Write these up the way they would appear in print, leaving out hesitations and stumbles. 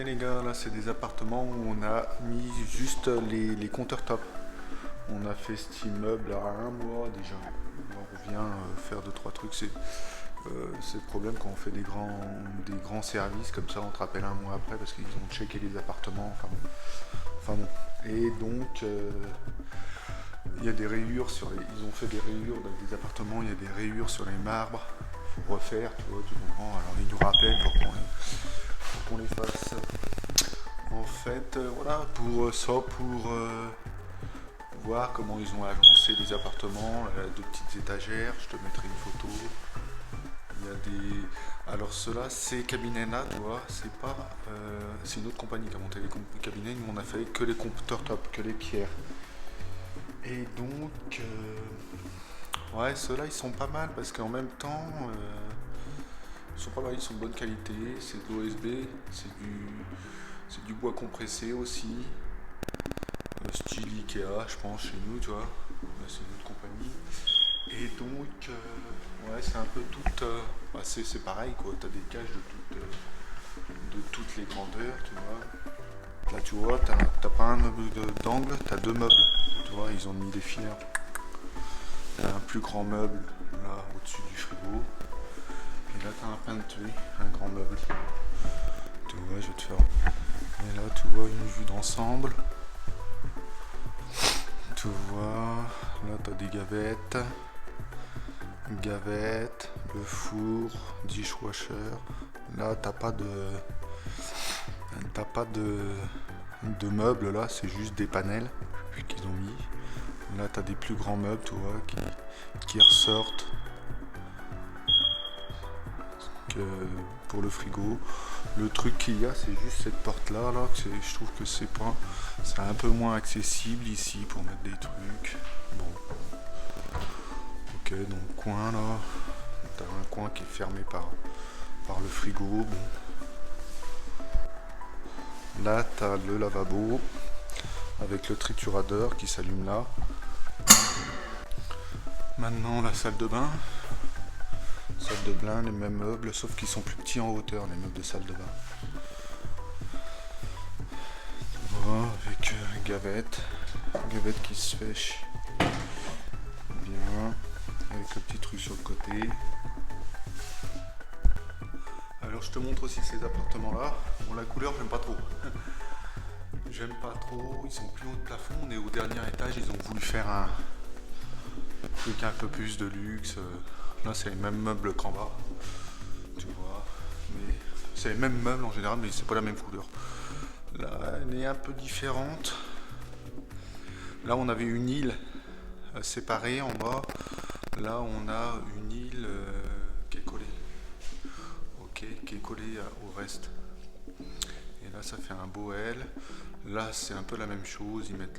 Ouais les gars, là c'est des appartements où on a mis juste les compteurs top. On a fait cet immeuble à un mois déjà. On revient faire deux trois trucs. C'est le problème quand on fait des grands services comme ça, on te rappelle un mois après parce qu'ils ont checké les appartements. Enfin bon. Et donc il y a des rayures ils ont fait des rayures dans des appartements, il y a des rayures sur les marbres. Faut refaire, tu vois, tu comprends. Alors ils nous rappellent pour qu'on les fasse. En fait, voilà, pour voir comment ils ont agencé les appartements, deux petites étagères, je te mettrai une photo. Il y a des. Alors ceux-là, ces cabinets-là, tu vois, c'est pas. C'est une autre compagnie qui a monté les cabinets, nous on a fait que les compteurs top, que les pierres. Et donc, ouais, ceux-là ils sont pas mal parce qu'en même temps, ils sont pas mal, ils sont de bonne qualité, c'est de l'OSB, c'est du bois compressé aussi. Style Ikea, je pense, chez nous, tu vois. Là, c'est une autre compagnie. Et donc, ouais, c'est un peu tout. Bah, c'est pareil, quoi. T'as des cages de toutes les grandeurs, tu vois. Là, tu vois, t'as pas un meuble d'angle, t'as deux meubles. Tu vois, ils ont mis des filets. T'as un plus grand meuble, là, au-dessus du frigo. Et là, t'as un peinture, un grand meuble. Tu vois, je vais te faire. Et là, tu vois une vue d'ensemble. Tu vois, là t'as des gavettes, le four, dishwasher. Là t'as pas de meubles là, c'est juste des panels qu'ils ont mis. Là t'as des plus grands meubles, tu vois, qui ressortent pour le frigo. Le truc qu'il y a, c'est juste cette porte là, je trouve que c'est un peu moins accessible ici pour mettre des trucs. Bon. Ok, dans le coin là, t'as un coin qui est fermé par le frigo. Bon. Là, t'as le lavabo avec le trituradeur qui s'allume là. Maintenant, la salle de bain. Salle de bain, les mêmes meubles, sauf qu'ils sont plus petits en hauteur, les meubles de salle de bain. Voilà, avec gavette qui se fèche bien, avec le petit truc sur le côté. Alors je te montre aussi ces appartements là. Bon, la couleur j'aime pas trop. J'aime pas trop, ils sont plus haut de plafond, on est au dernier étage, ils ont voulu faire un truc un peu plus de luxe. Là c'est les mêmes meubles qu'en bas, tu vois, mais c'est les mêmes meubles en général, mais c'est pas la même couleur. Là elle est un peu différente. Là on avait une île séparée en bas, là on a une île qui est collée, ok, qui est collée au reste. Et là ça fait un beau L. Là c'est un peu la même chose, ils mettent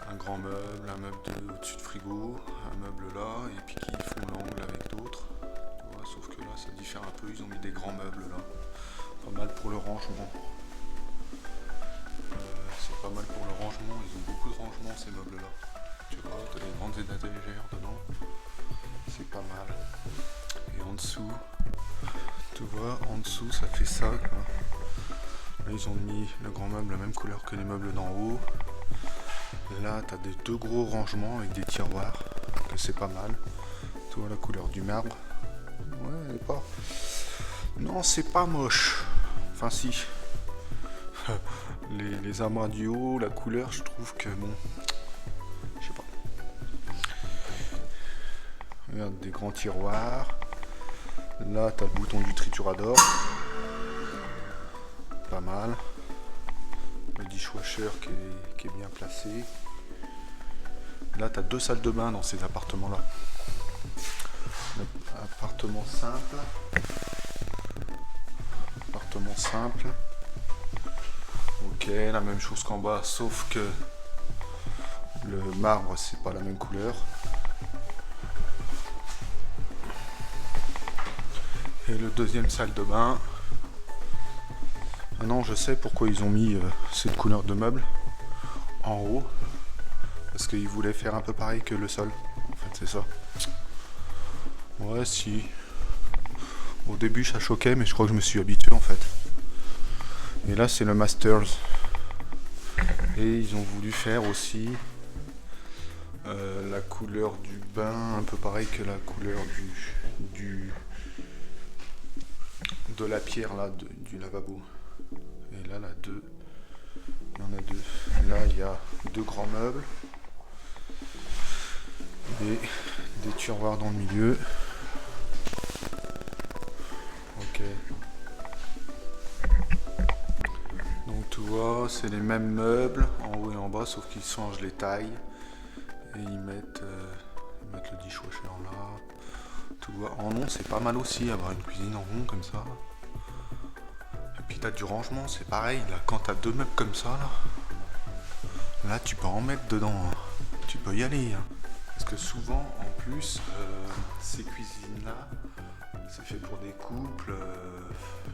un grand meuble, un meuble au-dessus de frigo, un meuble là, et puis qui font l'angle avec d'autres. Tu vois, sauf que là ça diffère un peu, ils ont mis des grands meubles là. Pas mal pour le rangement. C'est pas mal pour le rangement, ils ont beaucoup de rangement ces meubles là. Tu vois, t'as des grandes étagères dedans. C'est pas mal. Et en dessous, tu vois, en dessous ça fait ça quoi. Là ils ont mis le grand meuble la même couleur que les meubles d'en haut. Là t'as deux gros rangements avec des tiroirs, que c'est pas mal. Tu vois la couleur du marbre. Ouais, elle est pas. Non, c'est pas moche. Enfin si. Les amas du haut, la couleur, je trouve que bon. Je sais pas. Regarde des grands tiroirs. Là t'as le bouton du triturador. Pas mal. Le dishwasher qui est bien placé. Là, tu as deux salles de bain dans ces appartements-là. Appartement simple. Appartement simple. Ok, la même chose qu'en bas, sauf que le marbre, c'est pas la même couleur. Et le deuxième salle de bain. Maintenant, je sais pourquoi ils ont mis cette couleur de meuble en haut. Parce qu'ils voulaient faire un peu pareil que le sol. En fait, c'est ça. Ouais, si. Au début, ça choquait, mais je crois que je me suis habitué en fait. Et là c'est le Masters. Et ils ont voulu faire aussi la couleur du bain, un peu pareil que la couleur de la pierre là, du lavabo. Et là, il y en a deux. Là, il y a deux grands meubles et des tiroirs dans le milieu. Ok. Donc tu vois, c'est les mêmes meubles en haut et en bas, sauf qu'ils changent les tailles et ils mettent le dishwasher là. Tu vois, en rond, c'est pas mal aussi avoir une cuisine en rond comme ça. Et puis t'as du rangement, c'est pareil. Là, quand t'as deux meubles comme ça, là tu peux en mettre dedans. Hein. Tu peux y aller. Hein. Parce que souvent, en plus, ces cuisines-là, c'est fait pour des couples.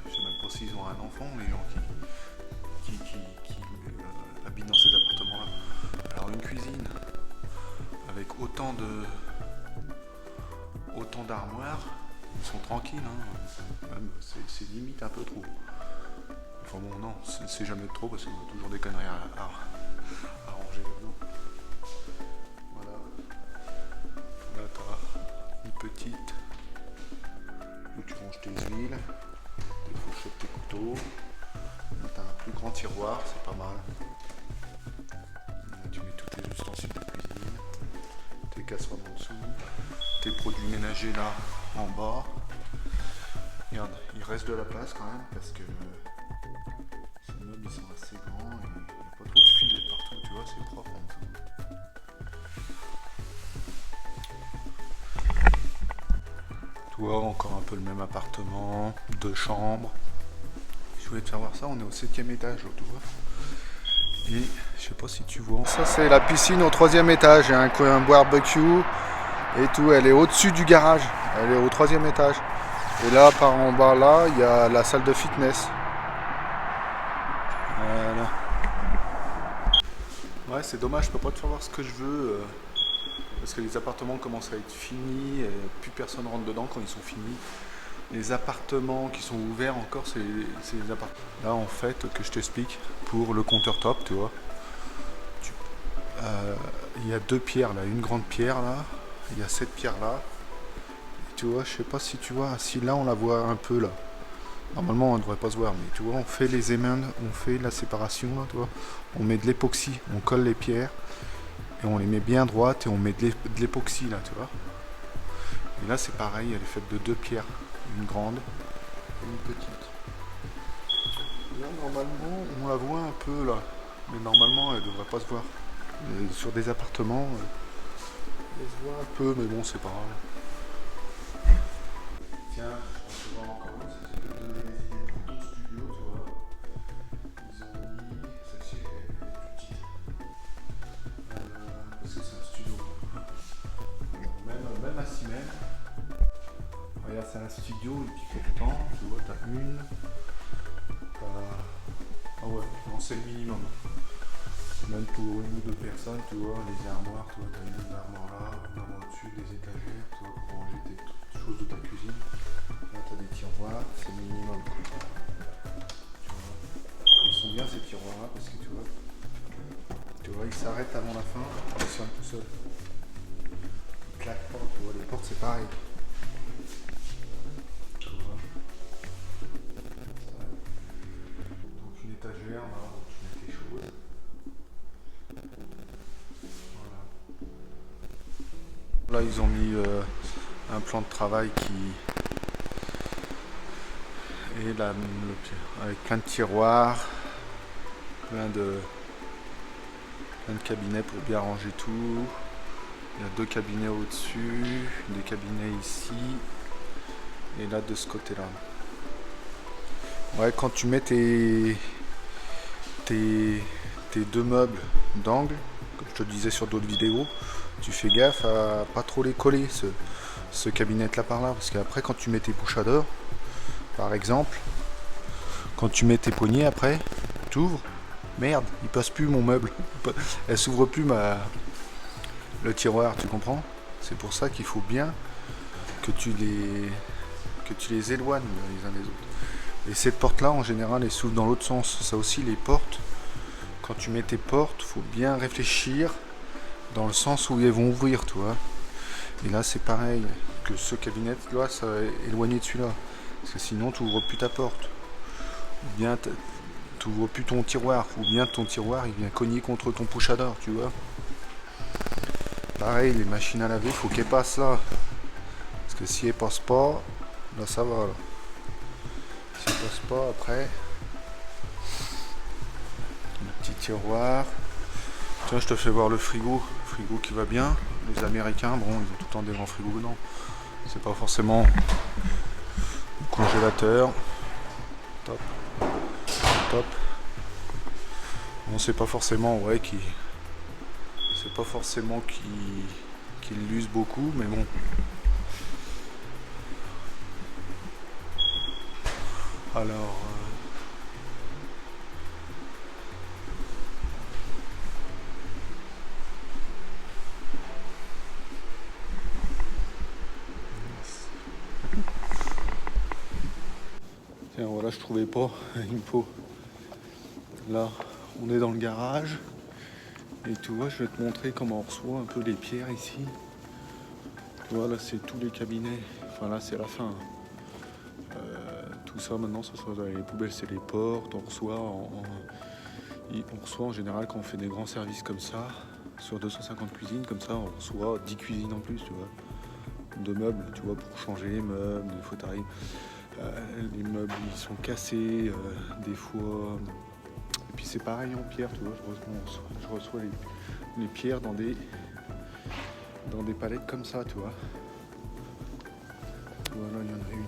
Je sais même pas s'ils ont un enfant, les gens qui habitent dans ces appartements-là. Alors une cuisine avec autant d'armoires, ils sont tranquilles. Hein. Même, c'est limite un peu trop. Enfin bon, non, c'est jamais trop parce qu'on a toujours des conneries à ranger là-dedans. Voilà. Là, t'as une petite où tu ranges tes huiles, tes fourchettes, tes couteaux. Là, t'as un plus grand tiroir, c'est pas mal. Là, tu mets tous tes ustensiles de cuisine, tes casseroles en dessous, tes produits ménagers là en bas. Regarde, il reste de la place quand même parce que ces meubles ils sont assez grands et il n'y a pas trop de fils partout, tu vois, c'est propre en dessous. Tu vois, encore un peu le même appartement, 2 chambres. Je voulais te faire voir ça, on est au 7e étage, tu vois. Et je sais pas si tu vois. Ça c'est la piscine au 3e étage, il y a un barbecue et tout, elle est au-dessus du garage, elle est au 3e étage. Et là, par en bas, là, il y a la salle de fitness. Voilà. Ouais, c'est dommage, je peux pas te faire voir ce que je veux. Parce que les appartements commencent à être finis. Et plus personne rentre dedans quand ils sont finis. Les appartements qui sont ouverts encore, c'est les appartements. Là, en fait, que je t'explique, pour le compteur top, tu vois. Il y a 2 pierres là, une grande pierre là. Il y a cette pierre là. Tu vois, je sais pas si tu vois, si là on la voit un peu là. Normalement on ne devrait pas se voir, mais tu vois, on fait les émendes, on fait la séparation là, tu vois. On met de l'époxy, on colle les pierres et on les met bien droites et on met de l'époxy là, tu vois. Et là c'est pareil, elle est faite de 2 pierres, une grande et une petite. Là normalement on la voit un peu là, mais normalement elle devrait pas se voir. Et sur des appartements, elle se voit un peu, mais bon c'est pas grave. Tiens, je pense que encore une, ça c'est de donner des idées pour ton studio, tu vois. Ils ont mis, celle-ci elle est plus petite. Parce que c'est un studio. Même à 6 mètres. Regarde, c'est un studio et puis pourtant, tu vois, t'as une. Ah ouais, non, c'est le minimum. Même pour une ou 2 personnes, tu vois, les armoires, tu vois, t'as une armoire là, une armoire au-dessus, des étagères, tu vois, pour ranger tes choses de ta cuisine. Là, tu as des tiroirs, c'est le minimum. Tu vois. Ils sont bien ces tiroirs-là parce que tu vois, ils s'arrêtent avant la fin, ils sont tout seuls. Ils claquent pas, tu vois, les portes c'est pareil. Tu vois. Donc une étagère là où tu mets tes choses. Voilà. Là, ils ont mis un plan de travail et là, avec plein de tiroirs, plein de cabinets pour bien ranger tout. Il y a 2 cabinets au-dessus, des cabinets ici et là de ce côté-là. Ouais, quand tu mets tes 2 meubles d'angle, comme je te disais sur d'autres vidéos, tu fais gaffe à pas trop les coller, ce cabinet là par là, parce qu'après quand tu mets tes bouches à dehors, par exemple, quand tu mets tes poignées après, tu ouvres, merde, il passe plus mon meuble, elle s'ouvre plus le tiroir, tu comprends? C'est pour ça qu'il faut bien que tu les éloignes les uns des autres. Et cette porte-là, en général, elle s'ouvre dans l'autre sens. Ça aussi, les portes, quand tu mets tes portes, faut bien réfléchir dans le sens où elles vont ouvrir, tu vois. Et là, c'est pareil que ce cabinet, là, ça va éloigner de celui-là. Parce que sinon, tu n'ouvres plus ta porte. Ou bien, tu n'ouvres plus ton tiroir. Ou bien, ton tiroir, il vient cogner contre ton push-à-d'or, tu vois. Pareil, les machines à laver, il faut qu'elles passent là. Parce que si elles passent pas, là, ça va, là. Si elles passent pas, après... Le petit tiroir. Tiens, je te fais voir le frigo. Frigo qui va bien. Les Américains, bon, ils ont tout le temps des grands frigos. Non, c'est pas forcément le congélateur. Top. Top. Bon, c'est pas forcément, ouais, qui... C'est pas forcément qui l'use beaucoup, mais bon. Alors... Tiens, voilà, je trouvais pas. Il me faut. Là, on est dans le garage. Et tu vois, je vais te montrer comment on reçoit un peu les pierres ici. Tu vois, là, c'est tous les cabinets. Enfin, là, c'est la fin. Tout ça, maintenant, ça soit dans les poubelles, c'est les portes. On reçoit en général, quand on fait des grands services comme ça, sur 250 cuisines, comme ça, on reçoit 10 cuisines en plus, tu vois. De meubles, tu vois, pour changer les meubles, des fauteuils. Les meubles, ils sont cassés, des fois. Et puis c'est pareil en pierre, tu vois, je reçois les pierres dans des palettes comme ça, tu vois. Voilà, il y en a une.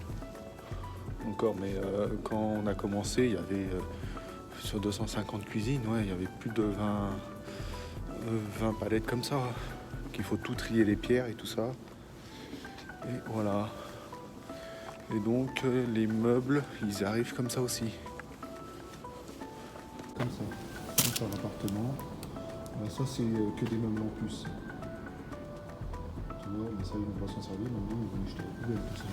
Encore, mais quand on a commencé, il y avait sur 250 cuisines, ouais, il y avait plus de 20 palettes comme ça. Qu'il faut tout trier les pierres et tout ça. Et voilà. Et donc les meubles, ils arrivent comme ça aussi. Comme ça l'appartement. Ça c'est que des meubles en plus. Tu vois, mais ça ils vont pas s'en servir, maintenant ils vont les jeter à la poubelle tout ça.